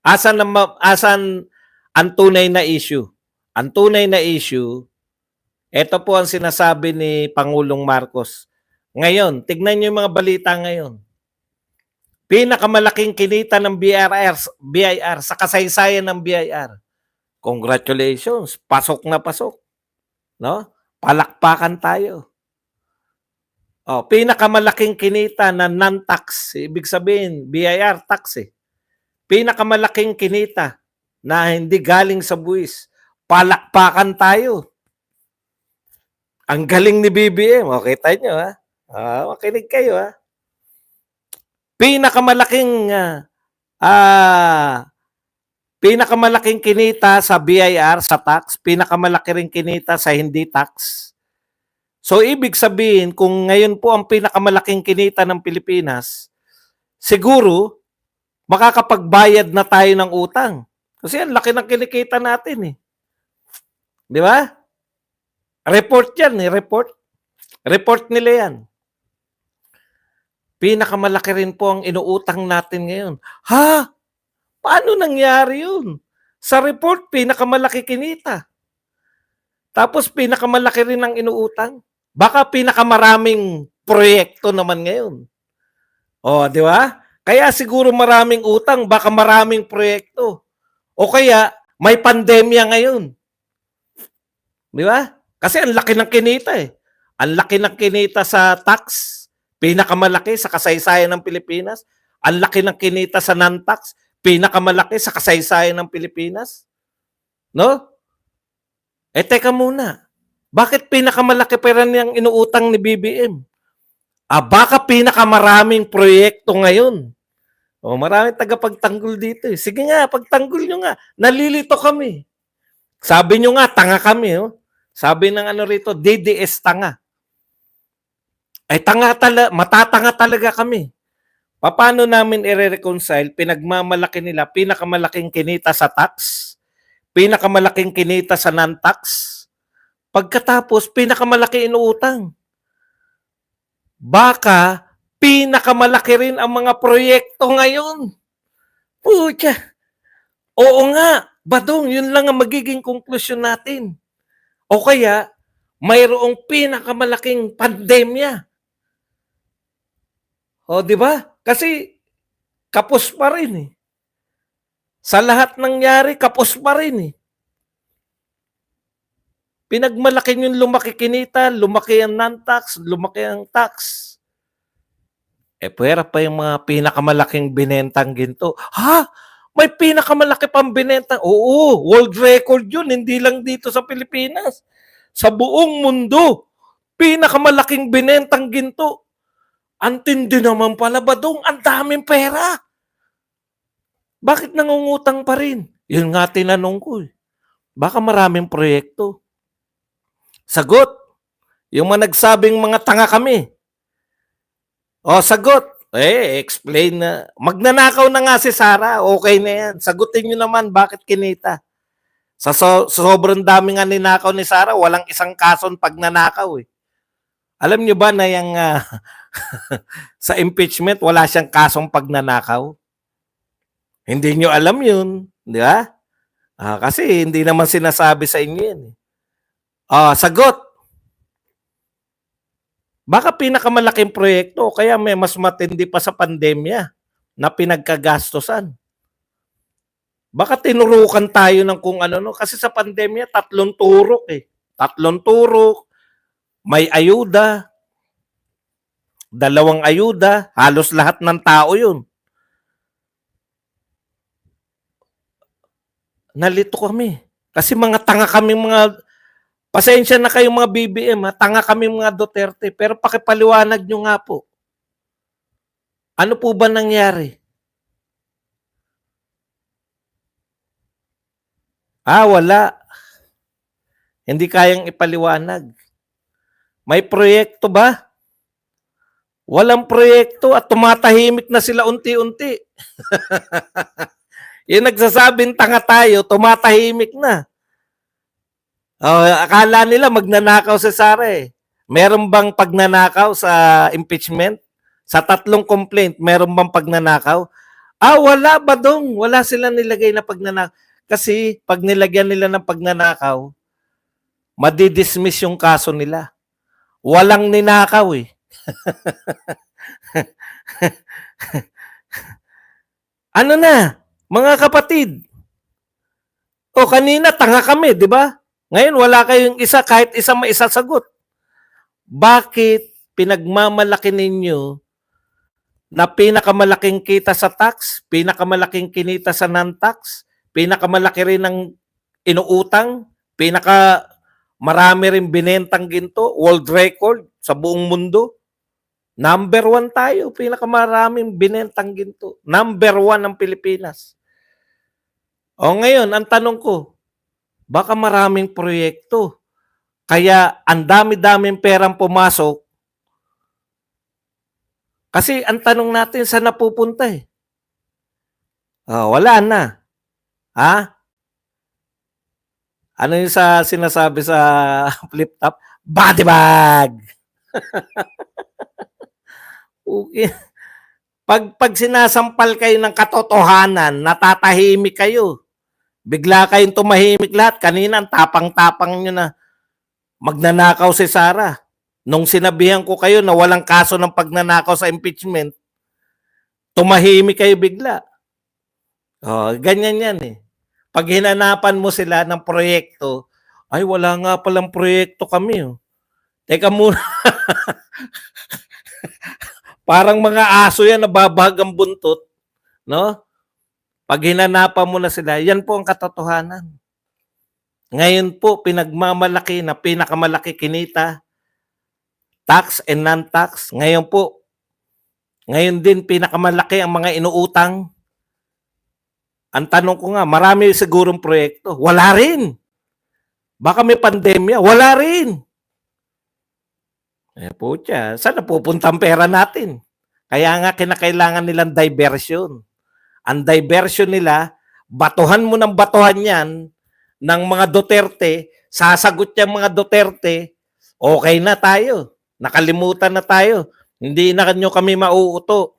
Asan ang tunay na issue? Ang tunay na issue, ito po ang sinasabi ni Pangulong Marcos. Ngayon, tignan niyo yung mga balita ngayon. Pinakamalaking kinita ng BIR sa kasaysayan ng BIR. Congratulations, pasok na pasok, no? Palakpakan tayo. Oh, pinakamalaking kinita na non-tax, ibig sabihin BIR tax eh. Pinakamalaking kinita na hindi galing sa buwis. Palakpakan tayo. Ang galing ni BBM. O, kita nyo ha. Makinig kayo ha. Pinakamalaking kinita sa BIR, sa tax, pinakamalaki rin kinita sa hindi tax. So, ibig sabihin, kung ngayon po ang pinakamalaking kinita ng Pilipinas, siguro, makakapagbayad na tayo ng utang. Kasi ang laki ng kinikita natin eh. Di ba? Report yan eh, report. Report nila yan. Pinakamalaki rin po ang inuutang natin ngayon. Ha? Paano nangyari yun? Sa report, pinakamalaki kinita. Tapos pinakamalaki rin ang inuutang. Baka pinakamaraming proyekto naman ngayon. O, di ba? Kaya siguro maraming utang, baka maraming proyekto. O kaya, may pandemya ngayon. Di ba? Kasi ang laki ng kinita eh. Ang laki ng kinita sa tax, pinakamalaki sa kasaysayan ng Pilipinas. Ang laki ng kinita sa non-tax, pinakamalaki sa kasaysayan ng Pilipinas. No? Eh teka muna, bakit pinakamalaki pera niyang inuutang ni BBM? Baka pinakamaraming proyekto ngayon. O, maraming tagapagtanggol dito eh. Sige nga, pagtanggol nyo nga. Nalilito kami. Sabi nyo nga, tanga kami. Oh. Sabi ng ano rito, DDS tanga. Ay matatanga talaga kami. Paano namin i-reconcile? Pinagmamalaki nila, pinakamalaking kinita sa tax, pinakamalaking kinita sa non-tax, pagkatapos pinakamalaki inuutang. Baka pinakamalaki rin ang mga proyekto ngayon. Pucha. Oo nga, Badong, yun lang ang magiging konklusyon natin. O kaya, mayroong pinakamalaking pandemya. O, di ba? Kasi, kapos pa rin eh. Sa lahat nangyari, kapos pa rin eh. Pinagmalaki yung lumaki kinita, lumaki ang non-tax, lumaki ang tax. Pwera pa yung mga pinakamalaking binentang ginto. Ha? May pinakamalaki pang binentang? Oo, world record yun, hindi lang dito sa Pilipinas. Sa buong mundo, pinakamalaking binentang ginto. Antindi naman pala, Badong, ang daming pera. Bakit nangungutang pa rin? Yun nga tinanong ko eh. Baka maraming proyekto. Sagot, yung mga nagsabing mga tanga kami. O, sagot. Explain na. Magnanakaw na nga si Sara. Okay na yan. Sagutin nyo naman bakit kinita. Sa sobrang dami nga ninakaw ni Sara, walang isang kason pag nanakaw eh. Alam nyo ba na yung sa impeachment, wala siyang kasong pag nanakaw? Hindi nyo alam yun. Di ba? Kasi hindi naman sinasabi sa inyo yan. Sagot. Baka pinakamalaking proyekto kaya may mas matindi pa sa pandemya na pinagkagastosan. Baka tinurukan tayo ng kung ano no kasi sa pandemya 3 turok eh. 3 turok, may ayuda, 2 ayuda, halos lahat ng tao 'yun. Nalito kami kasi mga tanga kami mga pasensya na kayong mga BBM, tanga kami mga Duterte, pero pakipaliwanag nyo nga po. Ano po ba nangyari? Wala. Hindi kayang ipaliwanag. May proyekto ba? Walang proyekto at tumatahimik na sila unti-unti. Yung nagsasabing tanga tayo, tumatahimik na. Akala nila magnanakaw si Sara eh. Meron bang pagnanakaw sa impeachment? Sa 3 complaint, meron bang pagnanakaw? Wala ba dong? Wala silang nilagay na pagnanakaw. Kasi pag nilagyan nila ng pagnanakaw, madidismiss yung kaso nila. Walang ninakaw eh. Ano na, mga kapatid? O kanina tanga kami, di ba? Ngayon wala kayong isa, kahit isa maisasagot. Bakit pinagmamalaki ninyo na pinakamalaking kita sa tax, pinakamalaking kinita sa non-tax, pinakamalaki rin ng inuutang, marami rin binentang ginto, world record sa buong mundo? Number 1 tayo, pinakamaraming binentang ginto. Number 1 ang Pilipinas. O ngayon, ang tanong ko, baka maraming proyekto. Kaya ang dami-daming perang pumasok. Kasi ang tanong natin, saan napupunta eh? Wala na. Ha? Ano yung sinasabi sa flip top? Body bag! Okay. Pag sinasampal kayo ng katotohanan, natatahimik kayo. Bigla kayong tumahimik lahat. Kanina, ang tapang-tapang nyo na magnanakaw si Sara. Nung sinabihan ko kayo na walang kaso ng pagnanakaw sa impeachment, tumahimik kayo bigla. Ganyan yan eh. Pag hinanapan mo sila ng proyekto, ay wala nga palang proyekto kami. Teka muna. Parang mga aso yan, nababahag ang buntot. No? Pag hinanapan mo na sila, yan po ang katotohanan. Ngayon po, pinagmamalaki na pinakamalaki kinita, tax and non-tax. Ngayon po, ngayon din pinakamalaki ang mga inuutang. Ang tanong ko nga, marami sigurong proyekto. Wala rin. Baka may pandemya. Wala rin. Putya, saan napupunta ang pera natin? Kaya nga kinakailangan nilang diversion. Ang diversion nila, batuhan mo ng batuhan yan ng mga Duterte, sasagot yung mga Duterte, okay na tayo. Nakalimutan na tayo. Hindi na nyo kami mauuto.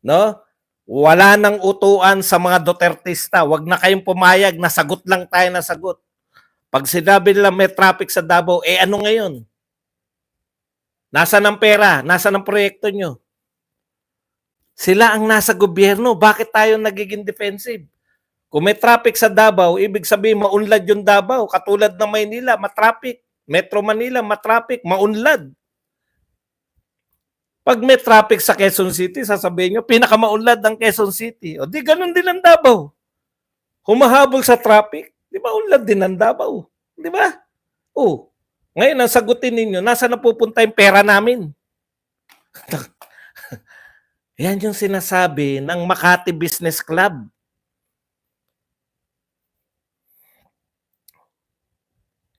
No? Wala nang utuan sa mga Dutertista. Huwag na kayong pumayag, nasagot lang tayo na sagot. Pag sinabi nila may traffic sa Davao, ano ngayon? Nasaan ang pera? Nasaan ang proyekto nyo? Sila ang nasa gobyerno. Bakit tayo nagiging defensive? Kung may traffic sa Davao, ibig sabihin maunlad yung Davao. Katulad ng Maynila, matraffic. Metro Manila, matraffic, maunlad. Pag may traffic sa Quezon City, sasabihin nyo, pinakamaunlad ng Quezon City. O di ganun din ang Davao. Humahabol sa traffic, di ba unlad din ang Davao? Di ba? Ngayon ang sagutin ninyo, nasa napupunta yung pera namin? Yan yung sinasabi ng Makati Business Club.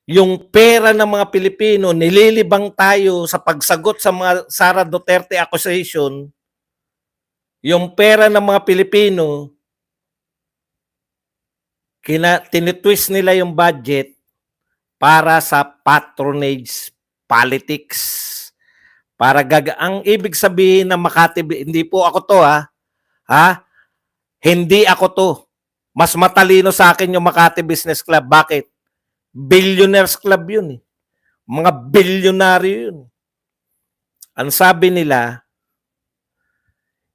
Yung pera ng mga Pilipino, nililibang tayo sa pagsagot sa mga Sara Duterte accusation. Yung pera ng mga Pilipino, tinitwist nila yung budget para sa patronage politics. Ang ibig sabihin ng Makati, hindi po ako to Hindi ako to. Mas matalino sa akin yung Makati Business Club. Bakit? Billionaires Club yun eh. Mga bilyonaryo yun. Ang sabi nila,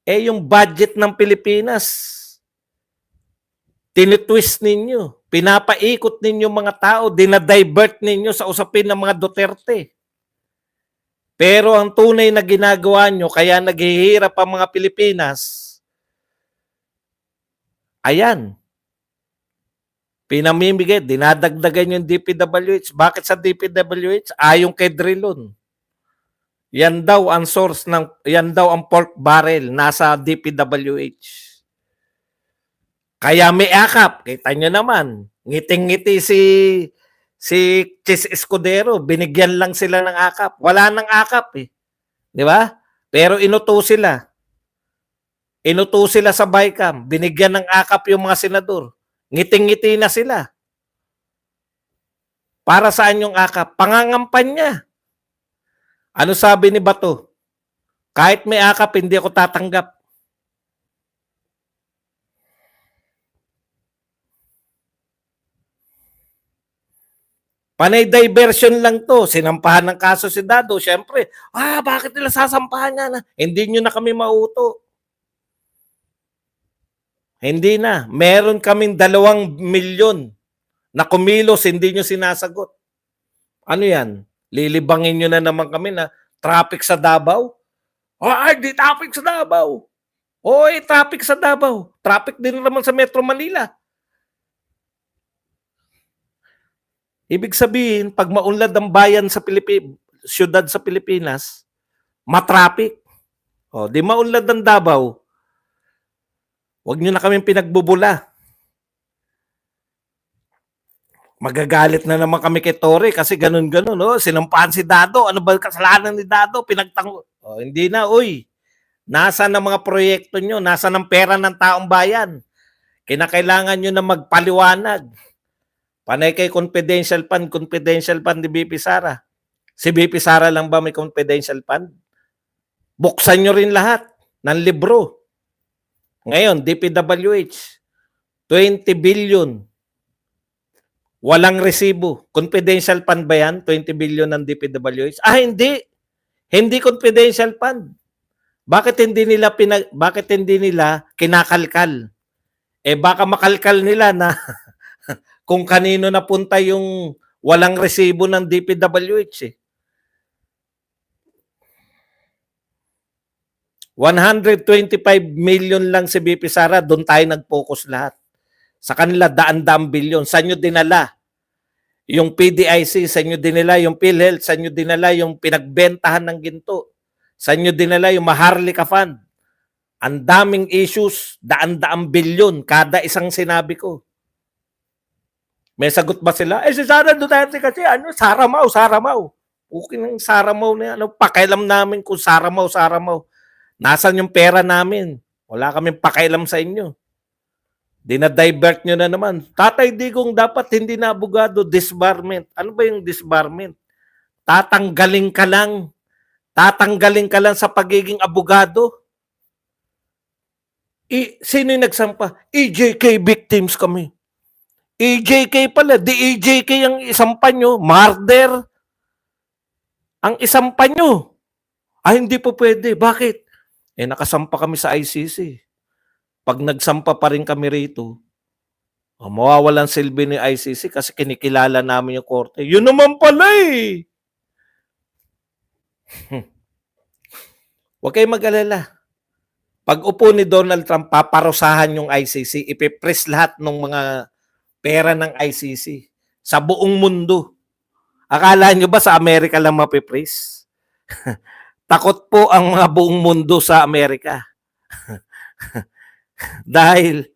yung budget ng Pilipinas, tinitwist ninyo, pinapaikot ninyo mga tao, dinadivert ninyo sa usapin ng mga Duterte. Pero ang tunay na ginagawa nyo, kaya naghihirap ang mga Pilipinas, ayan, pinamimigay, dinadagdagan yung DPWH. Bakit sa DPWH? Yung kay Drilon. Yan daw ang source yan daw ang pork barrel nasa DPWH. Kaya may akap, kita nyo naman. Ngiting-ngiti si Chis Escudero, binigyan lang sila ng akap. Wala nang akap eh. Di ba? Pero inuto sila. Inuto sila sa BICAM, binigyan ng akap yung mga senador. Ngiting-ngiti na sila. Para saan yung akap? Pangangampanya. Ano sabi ni Bato? Kahit may akap, hindi ako tatanggap. Panay diversion lang to. Sinampahan ng kaso si Dado. Siyempre, bakit nila sasampahan nga na? Hindi nyo na kami mauto. Hindi na. Meron kaming 2 milyon na kumilos, hindi nyo sinasagot. Ano yan? Lilibangin nyo na naman kami na traffic sa Davao? Di traffic sa Davao. Traffic sa Davao. Traffic din naman sa Metro Manila. Ibig sabihin, pag maunlad ang bayan sa siyudad sa Pilipinas, matraffic. Di maunlad ang Davao, huwag nyo na kaming pinagbubula. Magagalit na naman kami kay Torre kasi ganun-ganun. Sinampahan si Dado. Ano ba kasalanan ni Dado? Hindi na, Nasaan ang mga proyekto nyo? Nasaan ang pera ng taong bayan? Kinakailangan nyo na magpaliwanag. Panay kay confidential fund ni BP Sara. Si BP Sara lang ba may confidential fund? Buksan nyo rin lahat ng libro. Ngayon, DPWH, 20 billion. Walang resibo. Confidential fund ba yan? 20 billion ng DPWH? Hindi. Hindi confidential fund. Bakit hindi nila kinakalkal? Baka makalkal nila na kung kanino napunta yung walang resibo ng DPWH. 125 million lang si BP Sara, doon tayo nag-focus lahat. Sa kanila, daan-daang bilyon. Saan nyo dinala? Yung PDIC, saan nyo dinala? Yung PhilHealth, saan nyo dinala? Yung pinagbentahan ng ginto. Saan nyo dinala? Yung Maharlika Fund. Ang daming issues, daan-daang bilyon, kada isang sinabi ko. May sagot ba sila? Si Sara Duterte kasi, Saramaw. Okay ng Saramaw na yan. Pakialam namin kung Saramaw. Nasaan yung pera namin? Wala kaming pakialam sa inyo. Dinadivert nyo na naman. Tatay Digong dapat hindi na abogado, disbarment. Ano ba yung disbarment? Tatanggalin ka lang sa pagiging abogado. Sino yung nagsampa? EJK victims kami. EJK pala. Di EJK ang isampa nyo. Murder. Ang isampa nyo. Hindi po pwede. Bakit? Nakasampa kami sa ICC. Pag nagsampa pa rin kami rito, mawawalan silbi ni ICC kasi kinikilala namin yung korte. Yun naman pala eh. Huwag kayong mag-alala. Pag upo ni Donald Trump, paparusahan yung ICC. Ipipress lahat ng mga pera ng ICC sa buong mundo. Akala nyo ba sa Amerika lang mapipress? Takot po ang mga buong mundo sa Amerika. Dahil